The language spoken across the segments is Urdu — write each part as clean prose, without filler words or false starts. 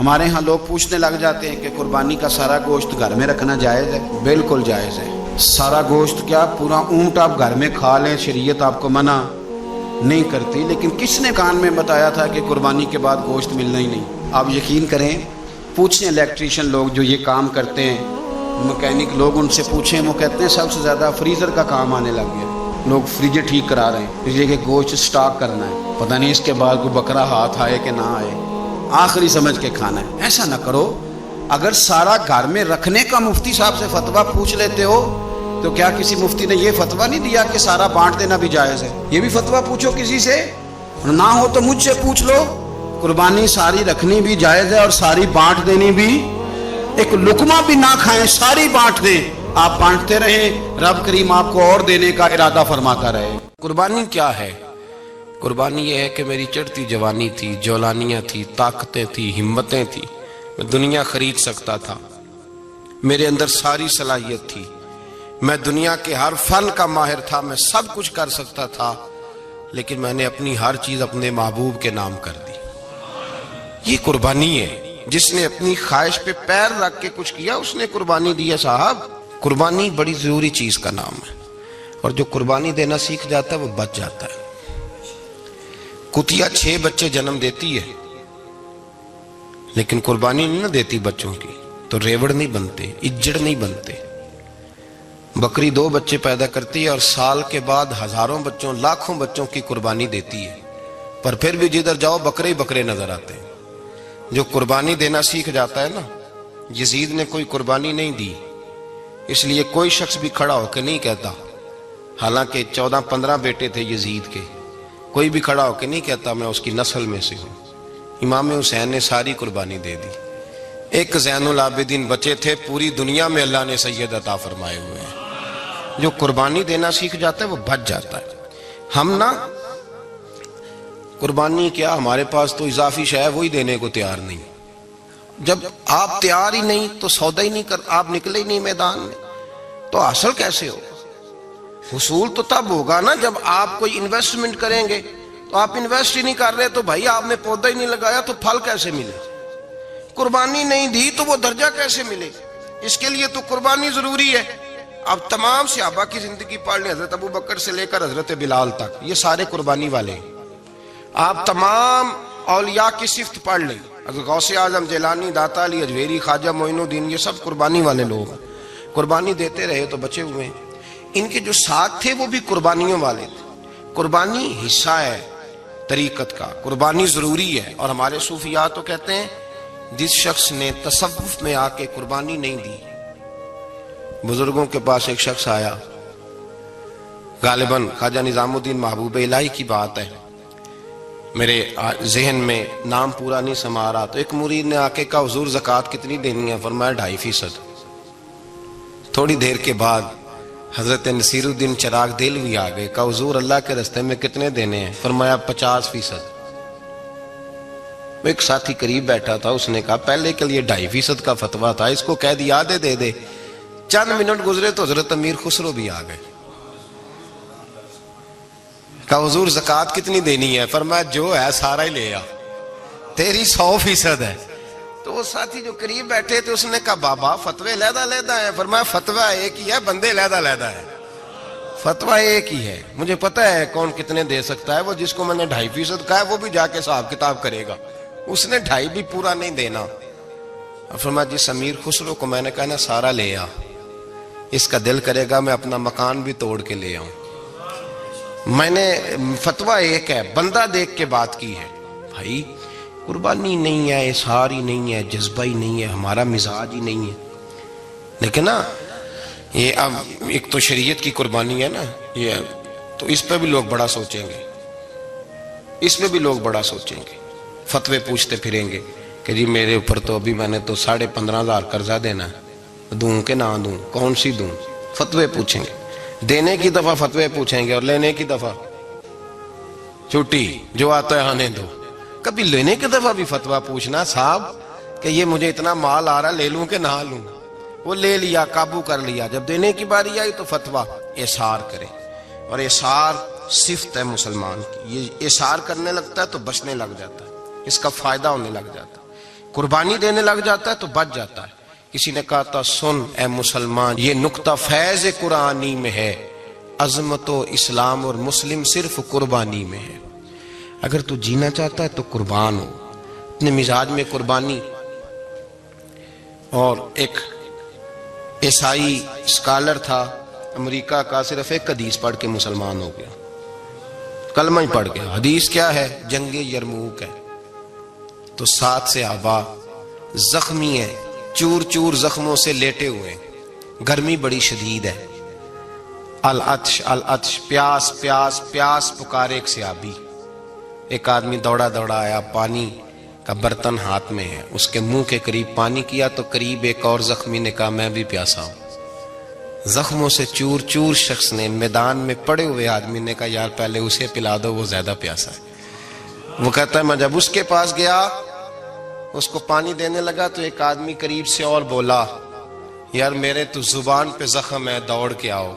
ہمارے ہاں لوگ پوچھنے لگ جاتے ہیں کہ قربانی کا سارا گوشت گھر میں رکھنا جائز ہے؟ بالکل جائز ہے۔ سارا گوشت کیا، پورا اونٹ آپ گھر میں کھا لیں، شریعت آپ کو منع نہیں کرتی، لیکن کس نے کان میں بتایا تھا کہ قربانی کے بعد گوشت ملنا ہی نہیں؟ آپ یقین کریں، پوچھیں الیکٹریشین لوگ جو یہ کام کرتے ہیں، مکینک لوگ، ان سے پوچھیں، وہ کہتے ہیں سب سے زیادہ فریزر کا کام آنے لگ گیا، لوگ فریج ٹھیک کرا رہے ہیں اس لیے کہ گوشت سٹاک کرنا ہے، پتہ نہیں اس کے بعد کوئی بکرا ہاتھ آئے کہ نہ آئے، آخری سمجھ کے کھانا ہے۔ ایسا نہ کرو، اگر سارا گھر میں رکھنے کا مفتی صاحب سے فتویٰ پوچھ لیتے ہو تو کیا کسی مفتی نے یہ فتویٰ نہیں دیا کہ سارا بانٹ دینا بھی جائز ہے؟ یہ بھی فتویٰ پوچھو کسی سے، نہ ہو تو مجھ سے پوچھ لو۔ قربانی ساری رکھنی بھی جائز ہے اور ساری بانٹ دینی بھی، ایک لقمہ بھی نہ کھائیں، ساری بانٹ دیں، آپ بانٹتے رہیں، رب کریم آپ کو اور دینے کا ارادہ فرماتا رہے۔ قربانی کیا ہے؟ قربانی یہ ہے کہ میری چڑھتی جوانی تھی، جولانیاں تھی، طاقتیں تھی، ہمتیں تھی، میں دنیا خرید سکتا تھا، میرے اندر ساری صلاحیت تھی، میں دنیا کے ہر فن کا ماہر تھا، میں سب کچھ کر سکتا تھا، لیکن میں نے اپنی ہر چیز اپنے محبوب کے نام کر دی۔ یہ قربانی ہے۔ جس نے اپنی خواہش پہ پیر رکھ کے کچھ کیا اس نے قربانی دی ہے صاحب۔ قربانی بڑی ضروری چیز کا نام ہے، اور جو قربانی دینا سیکھ جاتا ہے وہ بچ جاتا ہے۔ کتیا 6 بچے جنم دیتی ہے لیکن قربانی نہیں نہ دیتی بچوں کی، تو ریوڑ نہیں بنتے، اجڑ نہیں بنتے۔ بکری 2 بچے پیدا کرتی ہے اور سال کے بعد ہزاروں بچوں، لاکھوں بچوں کی قربانی دیتی ہے، پر پھر بھی جدھر جاؤ بکرے ہی بکرے نظر آتے ہیں۔ جو قربانی دینا سیکھ جاتا ہے نا، یزید نے کوئی قربانی نہیں دی، اس لیے کوئی شخص بھی کھڑا ہو کے نہیں کہتا، حالانکہ 14-15 بیٹے تھے یزید کے، کوئی بھی کھڑا ہو کے نہیں کہتا میں اس کی نسل میں سے ہوں۔ امام حسین نے ساری قربانی دے دی۔ ایک زین العابدین بچے تھے، پوری دنیا میں اللہ نے سید عطا فرمائے ہوئے ہیں۔ جو قربانی دینا سیکھ جاتا ہے وہ بچ جاتا ہے۔ ہم نا قربانی کیا، ہمارے پاس تو اضافی شے ہے وہی دینے کو تیار نہیں۔ جب آپ تیار ہی نہیں تو سودا ہی نہیں کر، آپ نکلے ہی نہیں میدان میں، تو حاصل کیسے ہو؟ حصول تو تب ہوگا نا جب آپ کوئی انویسٹمنٹ کریں گے، تو آپ انویسٹ ہی نہیں کر رہے تو بھائی آپ نے پودا ہی نہیں لگایا تو پھل کیسے ملے؟ قربانی نہیں دی تو وہ درجہ کیسے ملے؟ اس کے لیے تو قربانی ضروری ہے۔ اب تمام صحابہ کی زندگی پڑھ لیں، حضرت ابو بکر سے لے کر حضرت بلال تک، یہ سارے قربانی والے ہیں۔ آپ تمام اولیاء کی صفت پڑھ لیں، حضرت غوث اعظم، جیلانی، داتا علی اجویری، خواجہ معین الدین، یہ سب قربانی والے لوگ ہیں۔ قربانی دیتے رہے تو بچے ہوئے ہیں۔ ان کے جو ساتھ تھے وہ بھی قربانیوں والے تھے۔ قربانی حصہ ہے طریقت کا، قربانی ضروری ہے، اور ہمارے صوفیاء تو کہتے ہیں جس شخص نے تصوف میں آ کے قربانی نہیں دی۔ بزرگوں کے پاس ایک شخص آیا، غالباً خواجہ نظام الدین محبوب الہی کی بات ہے، میرے ذہن میں نام پورا نہیں سما رہا، تو ایک مرید نے آ کے کہا حضور زکوٰۃ کتنی دینی ہے؟ فرمایا 2.5%۔ تھوڑی دیر کے بعد حضرت نصیر الدین چراغ دہلوی آ گئے، کہا حضور اللہ کے راستے میں کتنے دینے ہیں؟ فرمایا 50%۔ ایک ساتھی قریب بیٹھا تھا، اس نے کہا پہلے کے لیے 2.5% کا فتویٰ تھا، اس کو کہہ دیا دے دے۔ چند منٹ گزرے تو حضرت امیر خسرو بھی آ گئے، کہا حضور زکوٰۃ کتنی دینی ہے؟ فرمایا جو ہے سارا ہی لے آ، تیری 100% ہے۔ تو وہ ساتھی جو قریب بیٹھے تھے اس نے کہا بابا فتوے علیحدہ ہیں۔ فرمایا فتویٰ ایک ہی ہے، بندے علیحدہ ہے، فتویٰ ایک ہی ہے، مجھے پتہ ہے کون کتنے دے سکتا ہے، وہ جس کو میں نے 2.5% کہا ہے وہ بھی جا کے حساب کتاب کرے گا، اس نے 2.5 بھی پورا نہیں دینا۔ فرمایا جس امیر خسرو کو میں نے کہا نا سارا لے آ، اس کا دل کرے گا میں اپنا مکان بھی توڑ کے لے آؤں۔ میں نے فتویٰ ایک ہے، بندہ دیکھ کے بات کی ہے۔ بھائی قربانی نہیں ہے، اظہار ہی نہیں ہے، جذبہ ہی نہیں ہے، ہمارا مزاج ہی نہیں ہے۔ لیکن نا یہ اب ایک تو شریعت کی قربانی ہے نا، یہ تو اس پہ بھی لوگ بڑا سوچیں گے، اس پہ بھی لوگ بڑا سوچیں گے، فتوے پوچھتے پھریں گے کہ جی میرے اوپر تو ابھی میں نے تو 15,500 قرضہ دینا ہے، دوں کہ نہ دوں، کون سی دوں؟ فتوے پوچھیں گے، دینے کی دفعہ فتوے پوچھیں گے اور لینے کی دفعہ چھٹی، جو آتا ہے آنے دو۔ کبھی لینے کی دفعہ بھی فتویٰ پوچھنا صاحب کہ یہ مجھے اتنا مال آ رہا لے لوں کہ نہ لوں، وہ لے لیا، قابو کر لیا، جب دینے کی باری آئی تو فتویٰ احصار کرے، اور احصار صفت ہے مسلمان کی، یہ احصار کرنے لگتا ہے تو بچنے لگ جاتا ہے، اس کا فائدہ ہونے لگ جاتا ہے۔ قربانی دینے لگ جاتا ہے تو بچ جاتا ہے. کسی نے کہا تھا سن اے مسلمان، یہ نقطہ فیض قرآنی میں ہے، عظمت و اسلام اور مسلم صرف قربانی میں ہے. اگر تو جینا چاہتا ہے تو قربان ہو، اپنے مزاج میں قربانی. اور ایک عیسائی اسکالر تھا امریکہ کا، صرف ایک حدیث پڑھ کے مسلمان ہو گیا، کلمہ ہی پڑھ گیا. حدیث کیا ہے؟ جنگ یرموک ہے. تو 7 صحابہ زخمی ہیں، چور چور زخموں سے لیٹے ہوئے، گرمی بڑی شدید ہے، العطش العطش، پیاس پیاس پیاس پکارے ایک صحابی. ایک آدمی دوڑا دوڑا آیا، پانی کا برتن ہاتھ میں ہے، اس کے منہ کے قریب پانی کیا تو قریب ایک اور زخمی نے کہا میں بھی پیاسا ہوں. زخموں سے چور چور شخص نے، میدان میں پڑے ہوئے آدمی نے کہا یار پہلے اسے پلا دو، وہ زیادہ پیاسا ہے. وہ کہتا ہے میں جب اس کے پاس گیا، اس کو پانی دینے لگا تو ایک آدمی قریب سے اور بولا یار میرے تو زبان پہ زخم ہے، دوڑ کے آؤ،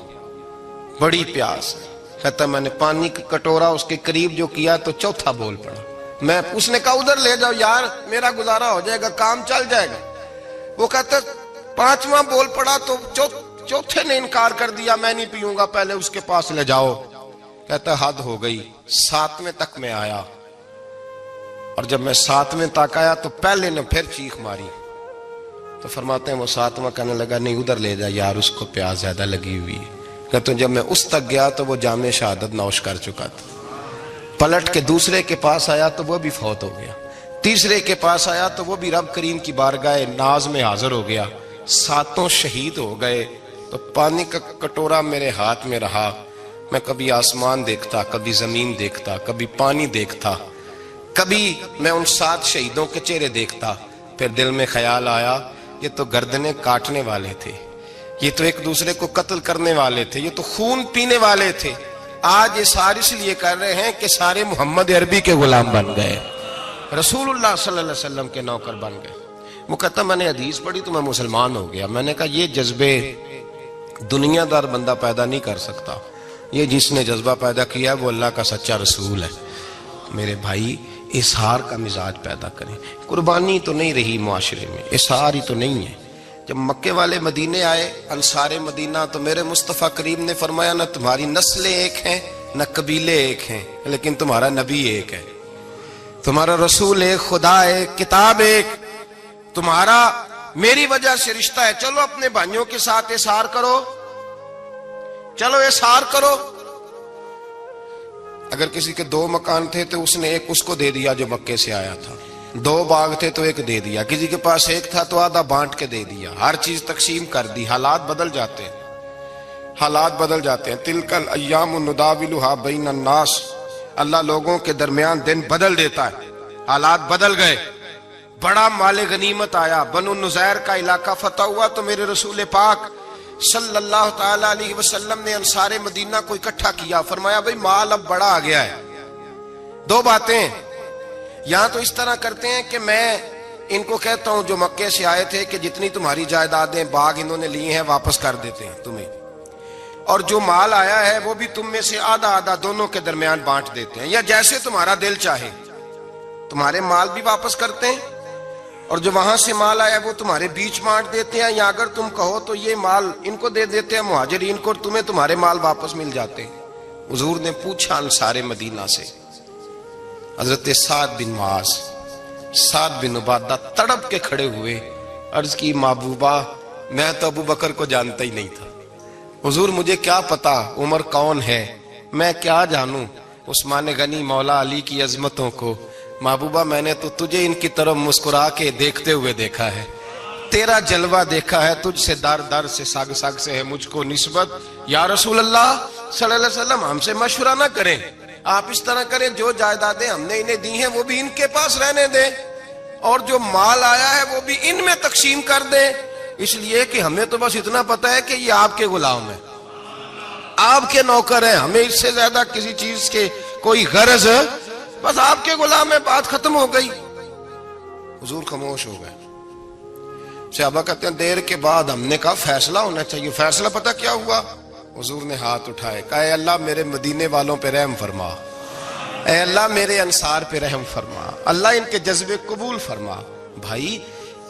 بڑی پیاس ہے. کہتا میں نے پانی کا کٹورا اس کے قریب جو کیا تو چوتھا بول پڑا. اس نے کہا ادھر لے جاؤ یار، میرا گزارا ہو جائے گا، کام چل جائے گا. وہ کہتا 5واں بول پڑا تو چوتھے نے انکار کر دیا، میں نہیں پیوں گا، پہلے اس کے پاس لے جاؤ. کہتا حد ہو گئی. 7ویں تک میں آیا، اور جب میں 7ویں تک آیا تو پہلے نے پھر چیخ ماری. تو فرماتے ہیں وہ 7واں کہنے لگا نہیں ادھر لے جا یار، اس کو پیاس زیادہ لگی ہوئی ہے. کہتے ہیں جب میں اس تک گیا تو وہ جام شہادت نوش کر چکا تھا. پلٹ کے دوسرے کے پاس آیا تو وہ بھی فوت ہو گیا. تیسرے کے پاس آیا تو وہ بھی رب کریم کی بارگاہ ناز میں حاضر ہو گیا. 7 شہید ہو گئے. تو پانی کا کٹورا میرے ہاتھ میں رہا. میں کبھی آسمان دیکھتا، کبھی زمین دیکھتا، کبھی پانی دیکھتا، کبھی میں ان 7 شہیدوں کے چہرے دیکھتا. پھر دل میں خیال آیا یہ تو گردنیں کاٹنے والے تھے، یہ تو ایک دوسرے کو قتل کرنے والے تھے، یہ تو خون پینے والے تھے. آج یہ سارے اس لیے کر رہے ہیں کہ سارے محمد عربی کے غلام بن گئے، رسول اللہ صلی اللہ علیہ وسلم کے نوکر بن گئے. وہ کہتا میں نے حدیث پڑھی تو میں مسلمان ہو گیا. میں نے کہا یہ جذبے دنیا دار بندہ پیدا نہیں کر سکتا، یہ جس نے جذبہ پیدا کیا ہے وہ اللہ کا سچا رسول ہے. میرے بھائی اظہار کا مزاج پیدا کریں. قربانی تو نہیں رہی معاشرے میں، اظہار ہی تو نہیں ہے. جب مکے والے مدینے آئے، انصار مدینہ، تو میرے مصطفیٰ کریم نے فرمایا نہ تمہاری نسلیں ایک ہیں نہ قبیلے ایک ہیں، لیکن تمہارا نبی ایک ہے، تمہارا رسول ایک، خدا ایک، کتاب ایک، تمہارا میری وجہ سے رشتہ ہے. چلو اپنے بھائیوں کے ساتھ اظہار کرو، چلو اظہار کرو. اگر کسی کے 2 مکان تھے تو اس نے ایک اس کو دے دیا جو مکے سے آیا تھا، 2 باغ تھے تو ایک دے دیا، کسی کے پاس ایک تھا تو آدھا بانٹ کے دے دیا. ہر چیز تقسیم کر دی. حالات بدل جاتے ہیں، حالات بدل جاتے ہیں. تلک الایام نداولھا بین الناس، اللہ لوگوں کے درمیان دن بدل دیتا ہے. حالات بدل گئے، بڑا مال غنیمت آیا، بنو نذیر کا علاقہ فتح ہوا تو میرے رسول پاک صلی اللہ تعالی علیہ وسلم نے انصار مدینہ کو اکٹھا کیا. فرمایا بھئی مال اب بڑا آ گیا ہے. 2 باتیں یہاں تو اس طرح کرتے ہیں کہ میں ان کو کہتا ہوں جو مکے سے آئے تھے کہ جتنی تمہاری جائیدادیں باغ انہوں نے لیے ہیں واپس کر دیتے ہیں تمہیں، اور جو مال آیا ہے وہ بھی تم میں سے آدھا آدھا دونوں کے درمیان بانٹ دیتے ہیں، یا جیسے تمہارا دل چاہے. تمہارے مال بھی واپس کرتے ہیں اور جو وہاں سے مال آیا وہ تمہارے بیچ بانٹ دیتے ہیں، یا اگر تم کہو تو یہ مال ان کو دے دیتے ہیں مہاجرین کو، اور تمہیں تمہارے مال واپس مل جاتے ہیں. حضور نے پوچھا انصار مدینہ سے، حضرت سعد بن معاذ، سعد بن عبادہ تڑپ کے کھڑے ہوئے، عرض کی محبوبہ میں تو ابو بکر کو جانتا ہی نہیں تھا. حضور مجھے کیا پتا عمر کون ہے، میں کیا جانوں عثمان غنی مولا علی کی عظمتوں کو. محبوبہ میں نے تو تجھے ان کی طرف مسکرا کے دیکھتے ہوئے دیکھا ہے، تیرا جلوہ دیکھا ہے، تجھ سے در در سے سگ سگ سے ہے مجھ کو نسبت. یا رسول اللہ صلی اللہ علیہ وسلم ہم سے مشورہ نہ کریں، آپ اس طرح کریں جو جائیدادیں ہم نے انہیں دی ہیں وہ بھی ان کے پاس رہنے دیں، اور جو مال آیا ہے وہ بھی ان میں تقسیم کر دیں، اس لیے کہ ہمیں تو بس اتنا پتا ہے کہ یہ آپ کے غلام ہیں، آپ کے نوکر ہیں، ہمیں اس سے زیادہ کسی چیز کے کوئی غرض، بس آپ کے غلام ہے، بات ختم ہو گئی. حضور خاموش ہو گئے. صحابہ کہتے ہیں دیر کے بعد ہم نے کہا فیصلہ ہونا چاہیے. فیصلہ پتہ کیا ہوا؟ حضور نے ہاتھ اٹھائے، کہا اے اللہ میرے مدینے والوں پہ رحم فرما، اے اللہ میرے انصار پہ رحم فرما، اللہ ان کے جذبے قبول فرما. بھائی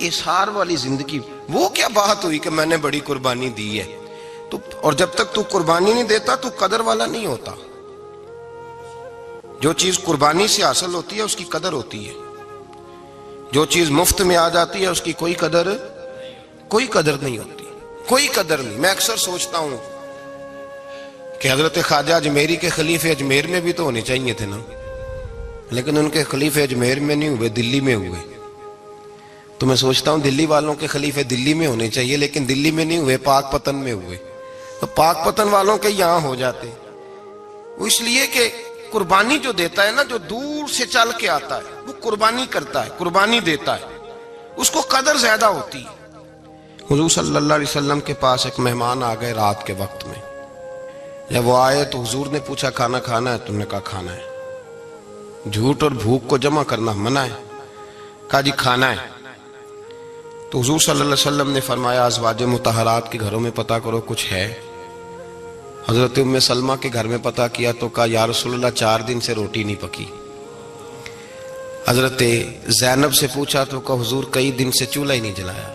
اثار والی زندگی وہ کیا بات ہوئی کہ میں نے بڑی قربانی دی ہے؟ تو اور جب تک تو قربانی نہیں دیتا تو قدر والا نہیں ہوتا. جو چیز قربانی سے حاصل ہوتی ہے اس کی قدر ہوتی ہے. جو چیز مفت میں آ جاتی ہے اس کی کوئی قدر نہیں ہوتی. کوئی قدر نہیں. میں اکثر سوچتا ہوں کہ حضرت خواجہ اجمیری کے خلیفے اجمیر میں بھی تو ہونے چاہیے تھے نا، لیکن ان کے خلیفے اجمیر میں نہیں ہوئے، دلی میں ہوئے. تو میں سوچتا ہوں دلی والوں کے خلیفے دلی میں ہونے چاہیے، لیکن دلی میں نہیں ہوئے، پاک پتن میں ہوئے. تو پاک پتن والوں کے یہاں ہو جاتے. وہ اس لیے کہ قربانی جو دیتا ہے نا، جو دور سے چل کے آتا ہے وہ قربانی کرتا ہے، قربانی دیتا ہے، اس کو قدر زیادہ ہوتی ہے. حضور صلی اللہ علیہ وسلم کے پاس ایک مہمان آ گئے رات کے وقت میں. جب وہ آئے تو حضور نے پوچھا کھانا کھانا ہے؟ تم نے کہا کھانا ہے. جھوٹ اور بھوک کو جمع کرنا منع ہے. کہا جی کھانا ہے. تو حضور صلی اللہ علیہ وسلم نے فرمایا ازواج مطہرات کے گھروں میں پتہ کرو کچھ ہے. حضرت ام سلمہ کے گھر میں پتہ کیا تو کہا یا رسول اللہ 4 دن سے روٹی نہیں پکی. حضرت زینب سے پوچھا تو کہا حضور کئی دن سے چولہا ہی نہیں جلایا.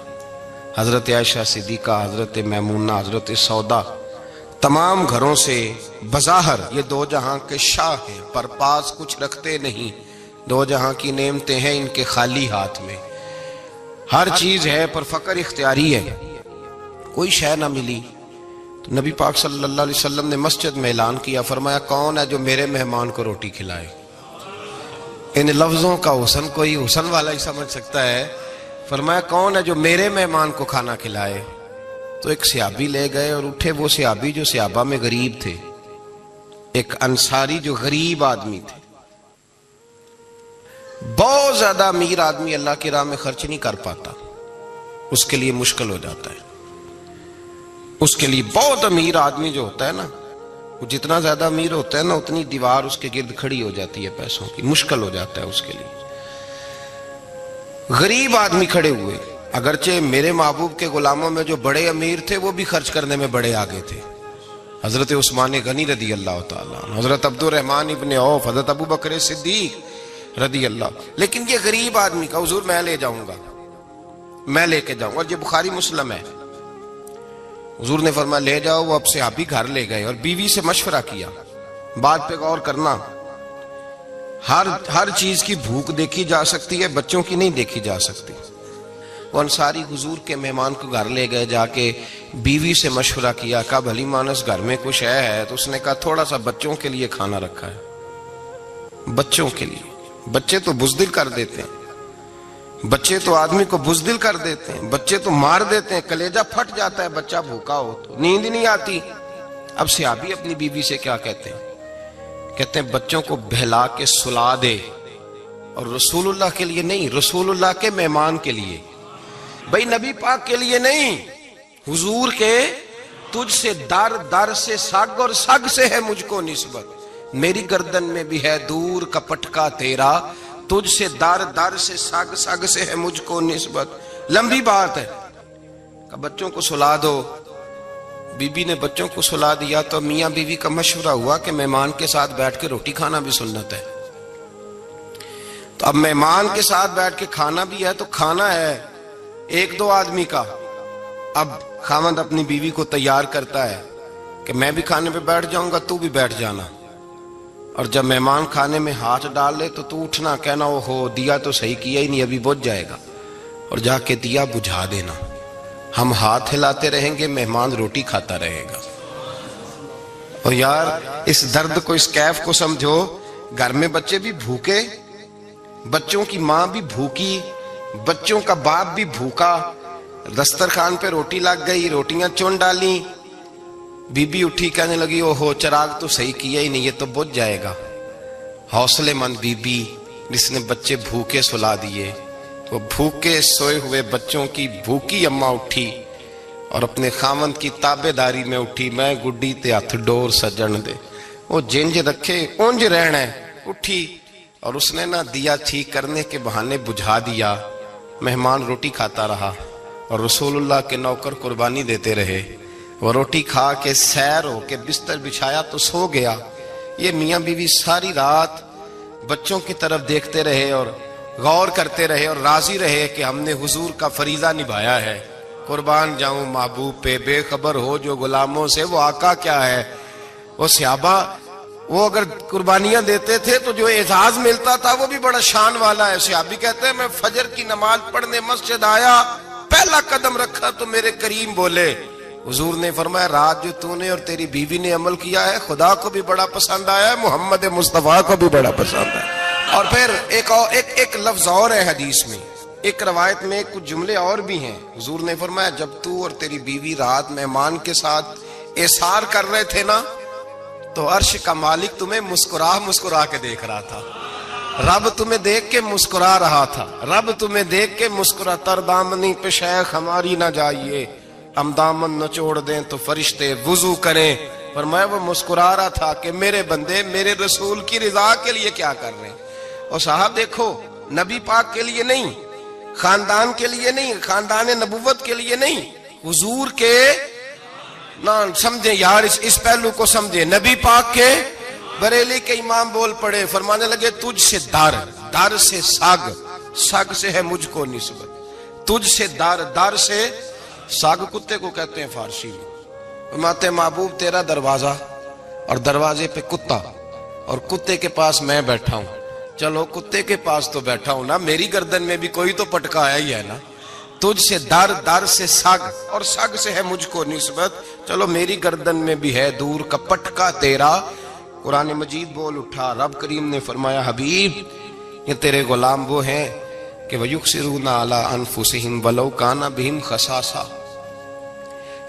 حضرت عائشہ صدیقہ، حضرت میمونہ، حضرت سودا، تمام گھروں سے بظاہر یہ 2 جہاں کے شاہ ہیں، پر پاس کچھ رکھتے نہیں. 2 جہاں کی نعمتیں ہیں ان کے خالی ہاتھ میں. ہر چیز ہے پر فقر اختیاری ہے. کوئی شے نہ ملی تو نبی پاک صلی اللہ علیہ وسلم نے مسجد میں اعلان کیا، فرمایا کون ہے جو میرے مہمان کو روٹی کھلائے؟ ان لفظوں کا حسن کوئی حسن والا ہی سمجھ سکتا ہے. فرمایا کون ہے جو میرے مہمان کو کھانا کھلائے؟ تو ایک صحابی لے گئے اور اٹھے. وہ صحابی جو صحابہ میں غریب تھے، ایک انصاری جو غریب آدمی تھے. بہت زیادہ امیر آدمی اللہ کی راہ میں خرچ نہیں کر پاتا، اس کے لیے مشکل ہو جاتا ہے. اس کے لیے بہت امیر آدمی جو ہوتا ہے نا، وہ جتنا زیادہ امیر ہوتا ہے نا اتنی دیوار اس کے گرد کھڑی ہو جاتی ہے پیسوں کی، مشکل ہو جاتا ہے اس کے لیے. غریب آدمی کھڑے ہوئے. اگرچہ میرے محبوب کے غلاموں میں جو بڑے امیر تھے وہ بھی خرچ کرنے میں بڑے آگے تھے. حضرت عثمان غنی رضی اللہ تعالیٰ عنہ، حضرت عبد الرحمن ابن عوف، حضرت ابو بکر صدیق رضی اللہ. لیکن یہ غریب آدمی کا حضور میں لے جاؤں گا، میں لے کے جاؤں گا. اور یہ بخاری مسلم ہے. حضور نے فرمایا لے جاؤ. وہ اب صحابی گھر لے گئے اور بیوی سے مشورہ کیا. بات پہ غور کرنا، ہر چیز کی بھوک دیکھی جا سکتی ہے، بچوں کی نہیں دیکھی جا سکتی. وہ انصاری حضور کے مہمان کو گھر لے گئے. جا کے بیوی سے مشورہ کیا، کہا بھلی مانس گھر میں کچھ ہے؟ تو اس نے کہا تھوڑا سا بچوں کے لیے کھانا رکھا ہے. بچوں کے لیے. بچے تو بزدل کر دیتے ہیں، بچے تو آدمی کو بزدل کر دیتے ہیں، بچے تو مار دیتے ہیں، کلیجہ پھٹ جاتا ہے بچہ بھوکا ہو تو، نیند نہیں آتی. اب صحابی اپنی بیوی سے کیا کہتے ہیں؟ کہتے ہیں بچوں کو بہلا کے سلا دے، اور رسول اللہ کے لیے نہیں، رسول اللہ کے مہمان کے لیے. بھئی نبی پاک کے لیے نہیں، حضور کے. تجھ سے در در سے سگ اور سگ سے ہے مجھ کو نسبت. میری گردن میں بھی ہے دور کا پٹکا تیرا، تجھ سے در در سے سگ سگ سے ہے مجھ کو نسبت. لمبی بات ہے. کہ بچوں کو سلا دو. بی بی نے بچوں کو سلا دیا تو میاں بیوی کا مشورہ ہوا کہ مہمان کے ساتھ بیٹھ کے روٹی کھانا بھی سنت ہے. تو اب مہمان کے ساتھ بیٹھ کے کھانا بھی ہے تو کھانا ہے 1-2 آدمی کا. اب خاوند اپنی بیوی کو تیار کرتا ہے کہ میں بھی کھانے پہ بیٹھ جاؤں گا، تو بھی بیٹھ جانا. اور جب مہمان کھانے میں ہاتھ ڈال لے تو اٹھنا، کہنا او ہو دیا تو صحیح کیا ہی نہیں، ابھی بجھ جائے گا، اور جا کے دیا بجھا دینا. ہم ہاتھ ہلاتے رہیں گے، مہمان روٹی کھاتا رہے گا. اور یار اس درد کو، اس کیف کو سمجھو. گھر میں بچے بھی بھوکے، بچوں کی ماں بھی بھوکی، بچوں کا باپ بھی بھوکا. دسترخوان پہ روٹی لگ گئی، روٹیاں چن ڈالی. بی بی اٹھی کہنے لگی او ہو چراغ تو صحیح کیا ہی نہیں، یہ تو بجھ جائے گا. حوصلے مند بی بی جس نے بچے بھوکے سلا دیے. وہ بھوکے سوئے ہوئے بچوں کی بھوکی اماں اٹھی اور اپنے خاوند کی تابع داری میں اٹھی. میں گڈی تے ہاتھ ڈور سجن دے، وہ جنج رکھے اونج رہنا ہے. اٹھی اور اس نے نہ دیا ٹھیک کرنے کے بہانے بجھا دیا. مہمان روٹی کھاتا رہا اور رسول اللہ کے نوکر قربانی دیتے رہے. وہ روٹی کھا کے سیر ہو کے بستر بچھایا تو سو گیا. یہ میاں بیوی ساری رات بچوں کی طرف دیکھتے رہے اور غور کرتے رہے اور راضی رہے کہ ہم نے حضور کا فریضہ نبھایا ہے. قربان جاؤں محبوب پہ، بے خبر ہو جو غلاموں سے وہ آقا کیا ہے. وہ صحابہ وہ اگر قربانیاں دیتے تھے تو جو اعزاز ملتا تھا وہ بھی بڑا شان والا ہے. صحابی کہتے ہیں میں فجر کی نماز پڑھنے مسجد آیا، پہلا قدم رکھا تو میرے کریم بولے. حضور نے فرمایا رات جو تو نے اور تیری بیوی نے عمل کیا ہے خدا کو بھی بڑا پسند آیا ہے، محمد مصطفیٰ کو بھی بڑا پسند ہے. اور پھر ایک لفظ اور ہے حدیث میں، ایک روایت میں کچھ جملے اور بھی ہیں. حضور نے فرمایا جب تو اور تیری بیوی رات مہمان کے ساتھ احسار کر رہے تھے نا تو عرش کا مالک تمہیں مسکرا کے دیکھ رہا تھا. رب تمہیں دیکھ کے مسکرا رہا تھا. رب تمہیں دیکھ کے مسکرا. تر دامنی پہ شیخ ہماری نہ جائیے، ہم دامن نہ چھوڑ دیں تو فرشتے وضو کریں. فرمایا وہ مسکرا رہا تھا کہ میرے بندے میرے رسول کی رضا کے لیے کیا کر رہے ہیں. اور صاحب دیکھو، نبی پاک کے لیے نہیں، خاندان کے لیے نہیں، خاندان نبوت کے لیے نہیں، حضور کے نہ سمجھیں یار، اس پہلو کو سمجھیں. نبی پاک کے بریلی کے امام بول پڑے، فرمانے لگے تجھ سے در سے سگ سے ہے مجھ کو نسبت. تجھ سے در سے سگ کتے کو کہتے ہیں فارسی میں. فرماتے محبوب تیرا دروازہ اور دروازے پہ کتا اور کتے کے پاس میں بیٹھا ہوں. چلو کتے کے پاس تو بیٹھا ہوں نا، میری گردن میں بھی کوئی تو پٹکا آیا ہی ہے نا. تجھ سے در سے سگ اور سگ سے ہے مجھ کو نسبت. چلو میری گردن میں بھی ہے دور کا پٹکا تیرا. قرآن مجید بول اٹھا. رب کریم نے فرمایا حبیب یہ تیرے غلام وہ ہیں کہ وَيُقْصِرُونَ عَلَىٰ أَنفُسِهِمْ وَلَوْ كَانَ بِهِمْ خَصَاصَةٌ.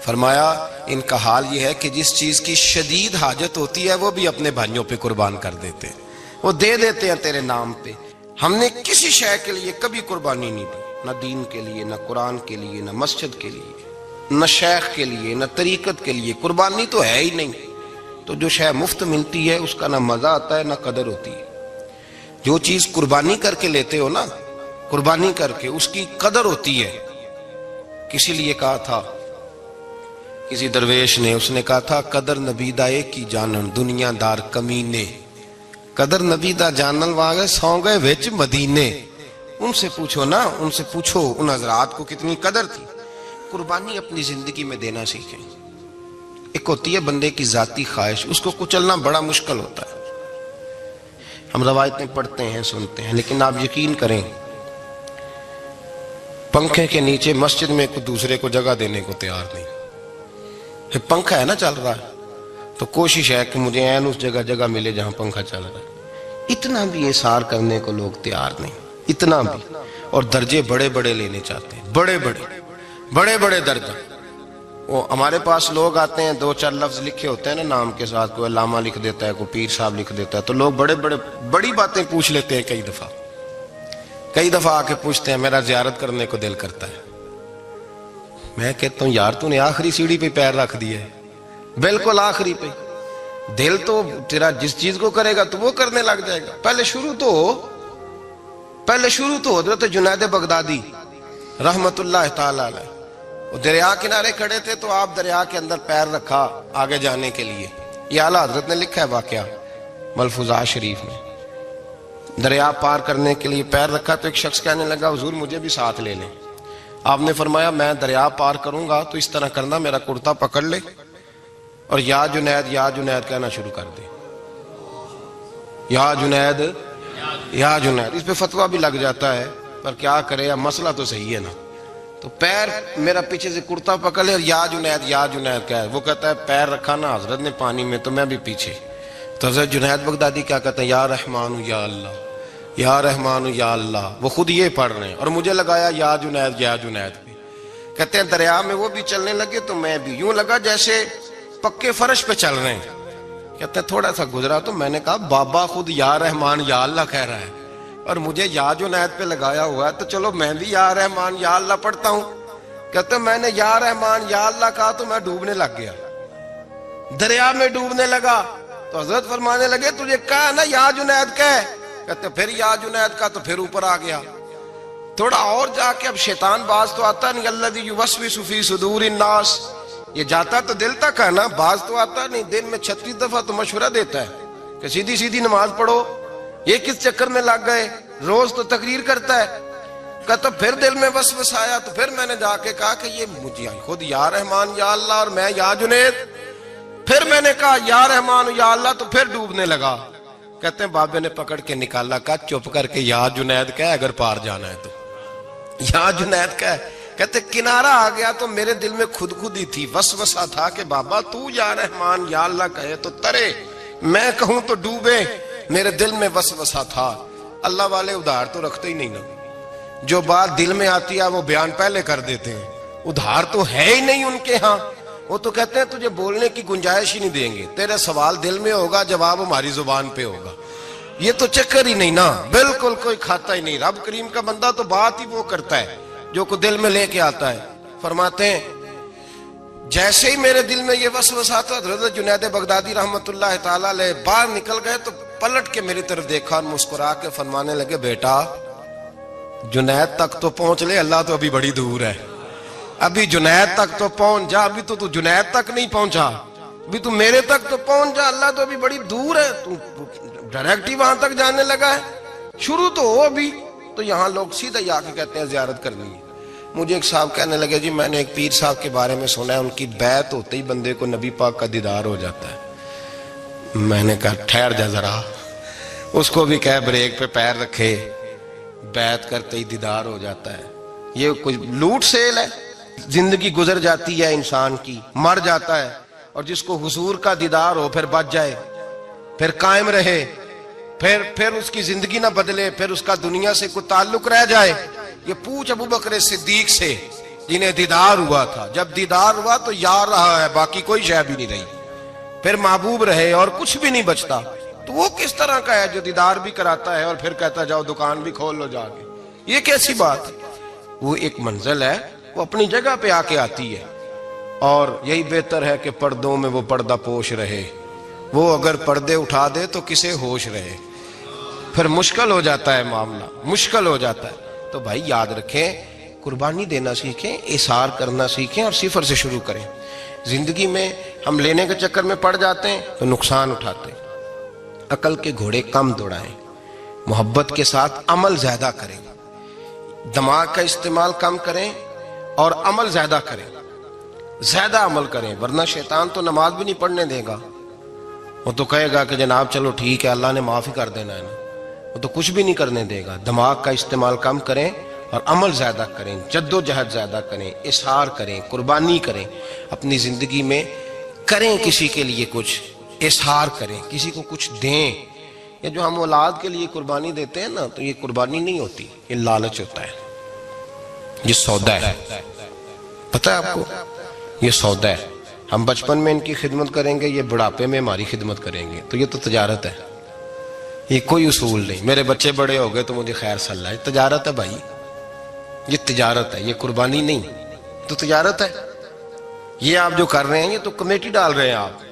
فرمایا ان کا حال یہ ہے کہ جس چیز کی شدید حاجت ہوتی ہے وہ بھی اپنے بھائیوں پہ قربان کر دیتے ہیں، وہ دے دیتے ہیں تیرے نام پہ. ہم نے کسی شے کے لیے کبھی قربانی نہیں دی، نہ دین کے لیے، نہ قرآن کے لیے، نہ مسجد کے لیے، نہ شیخ کے لیے، نہ طریقت کے لیے. قربانی تو ہے ہی نہیں. تو جو شے مفت ملتی ہے اس کا نہ مزہ آتا ہے نہ قدر ہوتی ہے. جو چیز قربانی کر کے لیتے ہو نا، قربانی کر کے اس کی قدر ہوتی ہے. کسی لیے کہا تھا کسی درویش نے، اس نے کہا تھا قدر نبیدہ کی جانن دنیا دار کمینے. قدر نبیدہ جانن واگے سو گئے وچ مدینے. ان سے پوچھو نا، ان سے پوچھو ان حضرات کو کتنی قدر تھی. قربانی اپنی زندگی میں دینا سیکھیں. ایک ہوتی ہے بندے کی ذاتی خواہش، اس کو کچلنا بڑا مشکل ہوتا ہے. ہم روایتیں پڑھتے ہیں سنتے ہیں، لیکن آپ یقین کریں پنکھے کے نیچے مسجد میں کوئی دوسرے کو جگہ دینے کو تیار نہیں. پنکھا ہے نا چل رہا ہے تو کوشش ہے کہ مجھے عین اس جگہ ملے جہاں پنکھا چل رہا ہے. اتنا بھی احسار کرنے کو لوگ تیار نہیں، اتنا بھی. اور درجے بڑے بڑے لینے چاہتے ہیں، بڑے بڑے درجہ. وہ ہمارے پاس لوگ آتے ہیں، دو چار لفظ لکھے ہوتے ہیں نا نام کے ساتھ، کوئی علامہ لکھ دیتا ہے، کوئی پیر صاحب لکھ دیتا ہے، تو لوگ بڑی باتیں پوچھ لیتے ہیں. کئی دفعہ آ کے پوچھتے ہیں میرا زیارت کرنے کو دل کرتا ہے. میں کہتا ہوں یار تو نے آخری سیڑھی پہ پیر رکھ دیا ہے، بالکل آخری پہ. دل تو تیرا جس چیز کو کرے گا تو وہ کرنے لگ جائے گا. پہلے شروع تو حضرت جنید بغدادی رحمت اللہ تعالی علیہ، وہ دریا کنارے کھڑے تھے تو آپ دریا کے اندر پیر رکھا آگے جانے کے لیے. یہ اعلیٰ حضرت نے لکھا ہے واقعہ ملفوظات شریف میں. دریا پار کرنے کے لیے پیر رکھا تو ایک شخص کہنے لگا حضور مجھے بھی ساتھ لے لیں. آپ نے فرمایا میں دریا پار کروں گا تو اس طرح کرنا، میرا کرتا پکڑ لے اور یا جنید کہنا شروع کر دے. یا جنید. اس پہ فتویٰ بھی لگ جاتا ہے پر کیا کرے، اب مسئلہ تو صحیح ہے نا. تو پیر میرا پیچھے سے کرتا پکڑ لے اور یا جنید کہہ. وہ کہتا ہے پیر رکھا نا حضرت نے پانی میں تو میں بھی پیچھے. تو حضرت جنید بغدادی کیا کہتے ہیں یا رحمان یا اللہ، یا رحمان یا اللہ. وہ خود یہ پڑھ رہے ہیں اور مجھے لگایا یا جنید پہ. کہتے ہیں دریا میں وہ بھی چلنے لگے تو میں بھی، یوں لگا جیسے پکے فرش پہ چل رہے ہیں. کہتے ہیں تھوڑا سا گزرا تو میں نے کہا بابا خود یا رحمان یا اللہ کہہ رہا ہے اور مجھے یا جنید پہ لگایا ہوا ہے، تو چلو میں بھی یا رحمان یا اللہ پڑھتا ہوں. کہتے ہیں میں نے یا رحمان یا اللہ کہا تو میں ڈوبنے لگ گیا، دریا میں ڈوبنے لگا. تو حضرت فرمانے لگے تجھے کہا نا یا جنید کہہ. کہتے پھر یا جنید کا تو پھر اوپر آ گیا. تھوڑا اور جا کے اب شیطان باز تو آتا نہیں، الذی یوسوس فی صدور الناس، یہ جاتا تو دل تک ہے نا، باز تو آتا نہیں. دن میں 36 دفعہ تو مشورہ دیتا ہے کہ سیدھی نماز پڑھو، یہ کس چکر میں لگ گئے؟ روز تو تقریر کرتا ہے. کہتا پھر دل میں وسوسہ آیا تو پھر میں نے جا کے کہا کہ یہ مجھے خود یا رحمان یا اللہ اور میں یا جنید. پھر میں نے کہا یا رحمان یا اللہ تو پھر ڈوبنے لگا. کہتے ہیں بابے نے پکڑ کے نکالا, کہا چپ کر کے یا جنید کہہ اگر پار جانا ہے تو. یا جنید کہہ. کہتے کنارہ آ گیا تو میرے دل میں خود ہی تھی, وسوسہ تھا کہ بابا تو یا رحمان یا اللہ کہے تو ترے, میں کہوں تو ڈوبے. میرے دل میں وسوسہ تھا. اللہ والے ادھار تو رکھتے ہی نہیں نا, جو بات دل میں آتی ہے وہ بیان پہلے کر دیتے ہیں. ادھار تو ہے ہی نہیں ان کے ہاں. وہ تو کہتے ہیں تجھے بولنے کی گنجائش ہی نہیں دیں گے, تیرا سوال دل میں ہوگا جواب ہماری زبان پہ ہوگا. یہ تو چکر ہی نہیں نا, بالکل کوئی کھاتا ہی نہیں. رب کریم کا بندہ تو بات ہی وہ کرتا ہے جو کو دل میں لے کے آتا ہے. فرماتے ہیں جیسے ہی میرے دل میں یہ وسوسہ تھا, حضرت جنید بغدادی رحمت اللہ تعالی علیہ باہر نکل گئے تو پلٹ کے میری طرف دیکھا اور مسکرا کے فرمانے لگے بیٹا جنید تک تو پہنچ لے, اللہ تو ابھی بڑی دور ہے. ابھی جنید تک تو پہنچ جا, ابھی تو جنید تک نہیں پہنچا, ابھی تو میرے تک تو پہنچ جا, اللہ تو ابھی بڑی دور ہے. تو ڈائریکٹ ہی وہاں تک جانے لگا ہے, شروع تو ہو ابھی. تو یہاں لوگ سیدھا ہی آ کے کہتے ہیں زیارت کرنی ہے. مجھے ایک صاحب کہنے لگے جی میں نے ایک پیر صاحب کے بارے میں سنا ہے ان کی بیعت ہوتے ہی بندے کو نبی پاک کا دیدار ہو جاتا ہے. میں نے کہا ٹھہر جا ذرا, اس کو بھی کہہ بریک پہ پیر رکھے, بیعت کرتے ہی دیدار ہو جاتا ہے. یہ کوئی لوٹ سیل ہے؟ زندگی گزر جاتی ہے انسان کی, مر جاتا ہے, اور جس کو حضور کا دیدار ہو پھر بچ جائے, پھر قائم رہے, پھر اس کی زندگی نہ بدلے, پھر اس کا دنیا سے کوئی تعلق رہ جائے. یہ پوچھ ابو بکر صدیق سے جنہیں دیدار ہوا تھا. جب دیدار ہوا تو یار رہا ہے, باقی کوئی شے بھی نہیں رہی, پھر محبوب رہے اور کچھ بھی نہیں بچتا. تو وہ کس طرح کا ہے جو دیدار بھی کراتا ہے اور پھر کہتا جاؤ دکان بھی کھول لو جا کے؟ یہ کیسی بات؟ وہ ایک منزل ہے, وہ اپنی جگہ پہ آ کے آتی ہے. اور یہی بہتر ہے کہ پردوں میں وہ پردہ پوش رہے. وہ اگر پردے اٹھا دے تو کسے ہوش رہے, پھر مشکل ہو جاتا ہے معاملہ, مشکل ہو جاتا ہے. تو بھائی یاد رکھیں, قربانی دینا سیکھیں, اثار کرنا سیکھیں اور صفر سے شروع کریں. زندگی میں ہم لینے کے چکر میں پڑ جاتے ہیں تو نقصان اٹھاتے ہیں. عقل کے گھوڑے کم دوڑائیں, محبت کے ساتھ عمل زیادہ کریں, دماغ کا استعمال کم کریں اور عمل زیادہ کریں, زیادہ عمل کریں. ورنہ شیطان تو نماز بھی نہیں پڑھنے دے گا. وہ تو کہے گا کہ جناب چلو ٹھیک ہے اللہ نے معافی کر دینا ہے نا, وہ تو کچھ بھی نہیں کرنے دے گا. دماغ کا استعمال کم کریں اور عمل زیادہ کریں, جد و جہد زیادہ کریں, اظہار کریں, قربانی کریں. اپنی زندگی میں کریں کسی کے لیے کچھ, اظہار کریں, کسی کو کچھ دیں. یہ جو ہم اولاد کے لیے قربانی دیتے ہیں نا, تو یہ قربانی نہیں ہوتی, یہ لالچ ہوتا ہے, یہ سودا ہے. پتہ ہے آپ کو, یہ سودا ہے. ہم بچپن میں ان کی خدمت کریں گے, یہ بڑھاپے میں ہماری خدمت کریں گے, تو یہ تو تجارت ہے, یہ کوئی اصول نہیں. میرے بچے بڑے ہو گئے تو مجھے خیر صلی اللہ, یہ تجارت ہے بھائی, یہ تجارت ہے, یہ قربانی نہیں, تو تجارت ہے. یہ آپ جو کر رہے ہیں یہ تو کمیٹی ڈال رہے ہیں آپ,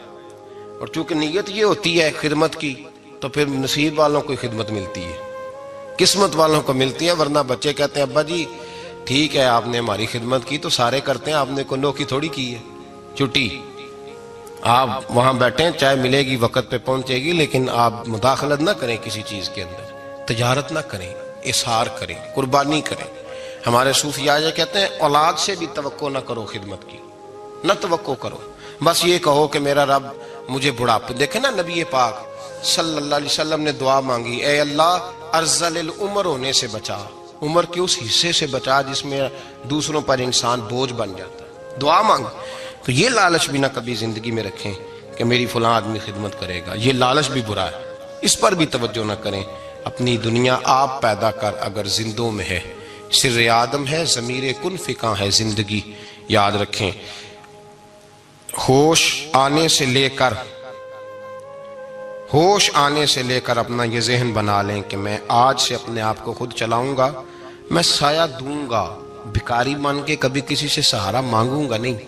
اور چونکہ نیت یہ ہوتی ہے خدمت کی تو پھر نصیب والوں کو خدمت ملتی ہے, قسمت والوں کو ملتی ہے. ورنہ بچے کہتے ہیں ابا جی ٹھیک ہے آپ نے ہماری خدمت کی تو سارے کرتے ہیں, آپ نے کوئی نوکی تھوڑی کی ہے, چھٹی آپ وہاں بیٹھیں, چائے ملے گی وقت پہ پہنچے گی, لیکن آپ مداخلت نہ کریں کسی چیز کے اندر, تجارت نہ کریں, اظہار کریں, قربانی کریں. ہمارے صوفیاء یہ کہتے ہیں اولاد سے بھی توقع نہ کرو خدمت کی, نہ توقع کرو, بس یہ کہو کہ میرا رب مجھے بڑھاپے. دیکھیں نا نبی پاک صلی اللہ علیہ وسلم نے دعا مانگی, اے اللہ ارذل العمر ہونے سے بچا, عمر کے اس حصے سے بچا جس میں دوسروں پر انسان بوجھ بن جاتا ہے. دعا مانگ. تو یہ لالچ بھی نہ کبھی زندگی میں رکھیں کہ میری فلاں آدمی خدمت کرے گا, یہ لالچ بھی برا ہے, اس پر بھی توجہ نہ کریں. اپنی دنیا آپ پیدا کر اگر زندوں میں ہے, سر آدم ہے, ضمیر کن فکاں ہے زندگی. یاد رکھیں, ہوش آنے سے لے کر اپنا یہ ذہن بنا لیں کہ میں آج سے اپنے آپ کو خود چلاؤں گا, میں سایہ دوں گا, بھکاری مان کے کبھی کسی سے سہارا مانگوں گا نہیں.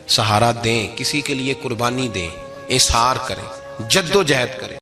سہارا دیں, کسی کے لیے قربانی دیں, اظہار کریں, جد و جہد کریں.